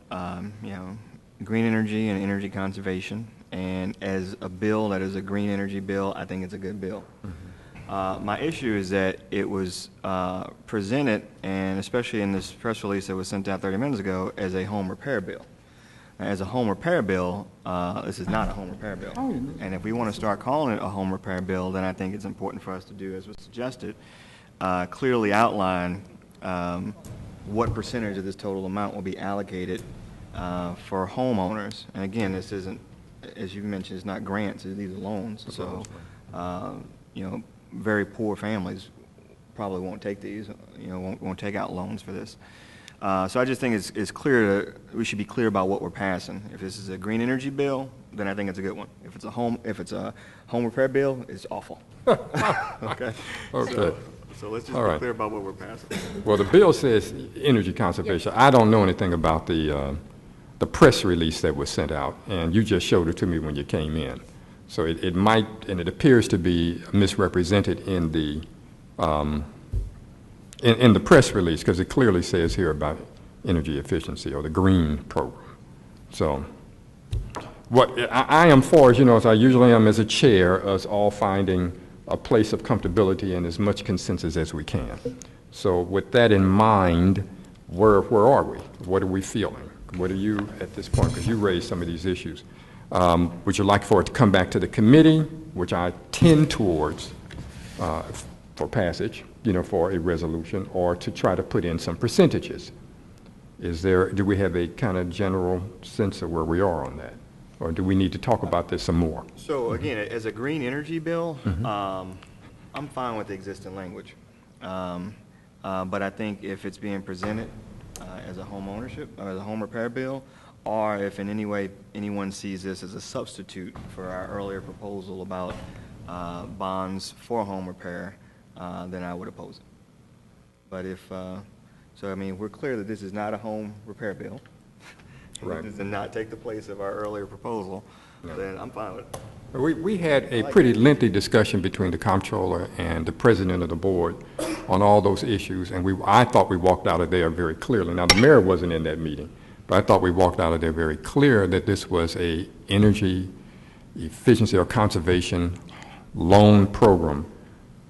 green energy and energy conservation, and as a bill that is a green energy bill, I think it's a good bill. Mm-hmm. My issue is that it was presented, and especially in this press release that was sent out 30 minutes ago, as a home repair bill. As a home repair bill, this is not a home repair bill. And if we want to start calling it a home repair bill, then I think it's important for us to do, as was suggested, clearly outline what percentage of this total amount will be allocated for homeowners. And again, this isn't, as you mentioned, it's not grants, these are loans. So, very poor families probably won't take these, won't take out loans for this. So I just think it's clear we should be clear about what we're passing. If this is a green energy bill, then I think it's a good one. If it's a home repair bill, it's awful. Okay. Okay. So let's just be clear about what we're passing. Well, the bill says energy conservation. I don't know anything about the press release that was sent out, and you just showed it to me when you came in. So it might, and it appears to be misrepresented in the press release, because it clearly says here about energy efficiency or the green program. So what I am for, as I usually am as a chair, us all finding a place of comfortability and as much consensus as we can. So with that in mind, where are we? What are we feeling? What are you at this point? Because you raised some of these issues. Would you like for it to come back to the committee, which I tend towards for passage, for a resolution, or to try to put in some percentages? Do we have a kind of general sense of where we are on that? Or do we need to talk about this some more? So again, as a green energy bill, Mm-hmm. I'm fine with the existing language. But I think if it's being presented as a home ownership or as a home repair bill, or if in any way anyone sees this as a substitute for our earlier proposal about bonds for home repair, then I would oppose it. But we're clear that this is not a home repair bill. Right. This does not take the place of our earlier proposal, then I'm fine with it. We had a pretty lengthy discussion between the comptroller and the president of the board on all those issues, and I thought we walked out of there very clearly. Now, the mayor wasn't in that meeting, but I thought we walked out of there very clear that this was a energy efficiency or conservation loan program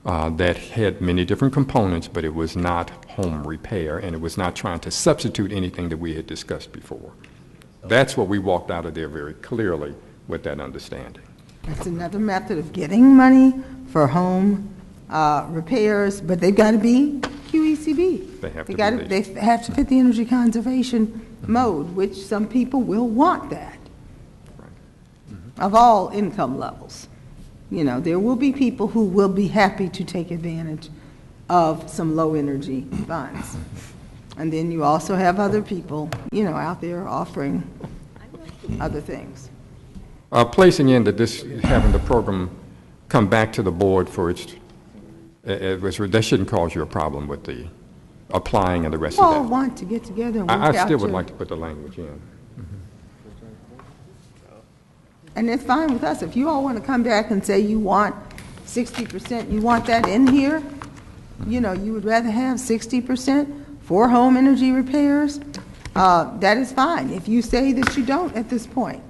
that had many different components, but it was not home repair, and it was not trying to substitute anything that we had discussed before. That's what we walked out of there very clearly with that understanding. It's another method of getting money for home repairs, but they've got to be QECB. They have to They have to fit the energy conservation mode, which some people will want that, of all income levels. There will be people who will be happy to take advantage of some low-energy funds. And then you also have other people, out there offering other things. Placing in that having the program come back to the board for its That shouldn't cause you a problem with the applying and the rest You all of that. want to get together and work I out still would your- like to put the language in. And it's fine with us. If you all want to come back and say you want 60%, you want that in here, you know, you would rather have 60% for home energy repairs, that is fine. If you say that you don't at this point.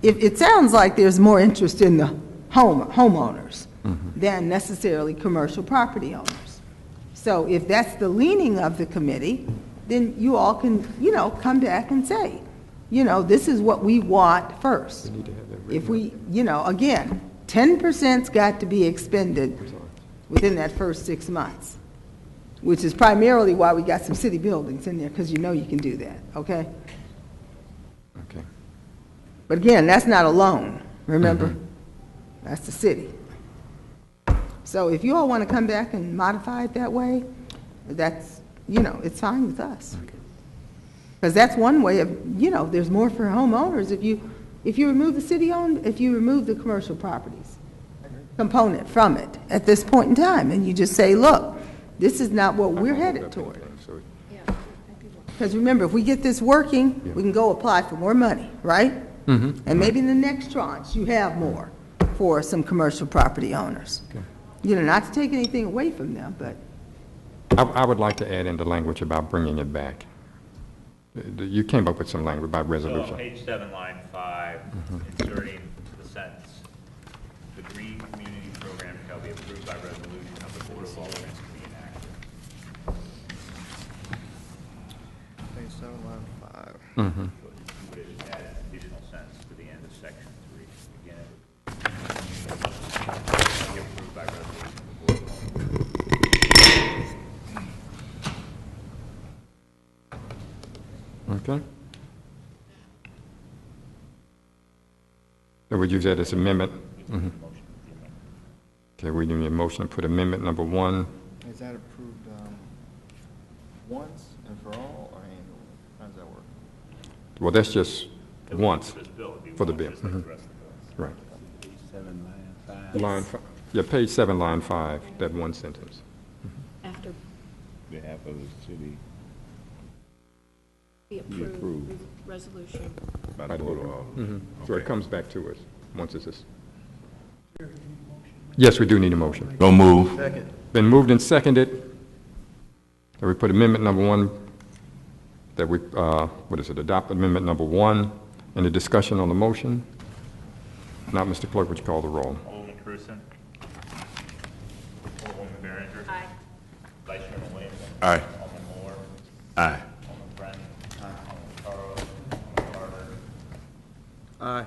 It sounds like there's more interest in the homeowners than necessarily commercial property owners. So if that's the leaning of the committee, then you all can, you know, come back and say, you know, this is what we want first. If we, you know, again, 10%'s got to be expended within that first 6 months, which is primarily why we got some city buildings in there, because you know you can do that, okay? Okay. But again, that's not a loan, remember? That's the city. So if you all want to come back and modify it that way, that's, you know, it's fine with us. Because that's one way of, you know, there's more for homeowners if you remove the city-owned, if you remove the commercial properties component from it at this point in time, and you just say, look, this is not what we're headed toward. Because remember, if we get this working, we can go apply for more money, right? And maybe in the next tranche, you have more for some commercial property owners. You know, not to take anything away from them, but. I would like to add in the language about bringing it back. You came up with some language about So resolution. on page 7, line 5, inserting the sentence, the green community program shall be approved by resolution of the Board of Aldermen to be enacted. Page 7, line 5. So you would add an additional sentence to the end of section 3. Again, shall be approved by resolution of the Board of Aldermen. Okay. So we use that as amendment. Okay, we need a motion to put amendment number 1. Is that approved once and for all, or annually? How does that work? Well, that's just once This bill would be for the one, bill. just like the rest of the bills. Right. 7, line 5. Line 5. Yeah, page 7, line 5, that one sentence. After Behalf of the city. be approved with resolution. By the Board of Aldermen. So it comes back to us once it's this. Yes, we do need a motion. Don't move. Been moved and seconded that we put amendment number 1, that we, adopt amendment number 1 in the discussion on the motion. Now, Mr. Clerk, would you call the roll? Alderman Cruzen. Alderwoman Behringer. Aye. Vice Chairman Williams. Aye. Alderman Moore. Aye. Alderman Brennan. Alderman Carl. Alderman Carter. Aye.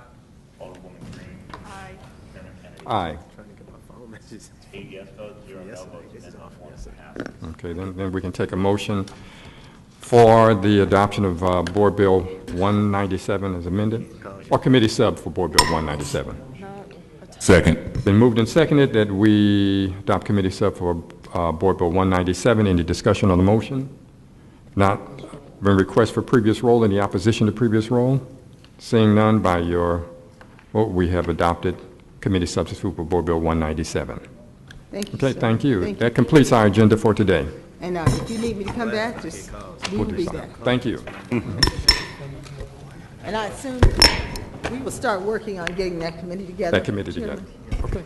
Alderwoman Green. Aye. Chairman Kennedy. Aye. Trying to get my phone messages. 8 yes votes, 0 no votes, amendment 1 passes. Okay, then we can take a motion for the adoption of Board Bill 197 as amended, or committee sub for Board Bill 197. Second. Been moved and seconded that we adopt committee sub for Board Bill 197. Any discussion on the motion? Not been request for previous roll. Any opposition to previous roll? Seeing none, by your vote, we have adopted committee substitute for Board Bill 197. Thank you, Okay, sir. thank you. Thank you. That completes our agenda for today. And if you need me to come back, just, we will be back. Thank you. And I assume we will start working on getting that committee together. That committee together. Chairman. Okay.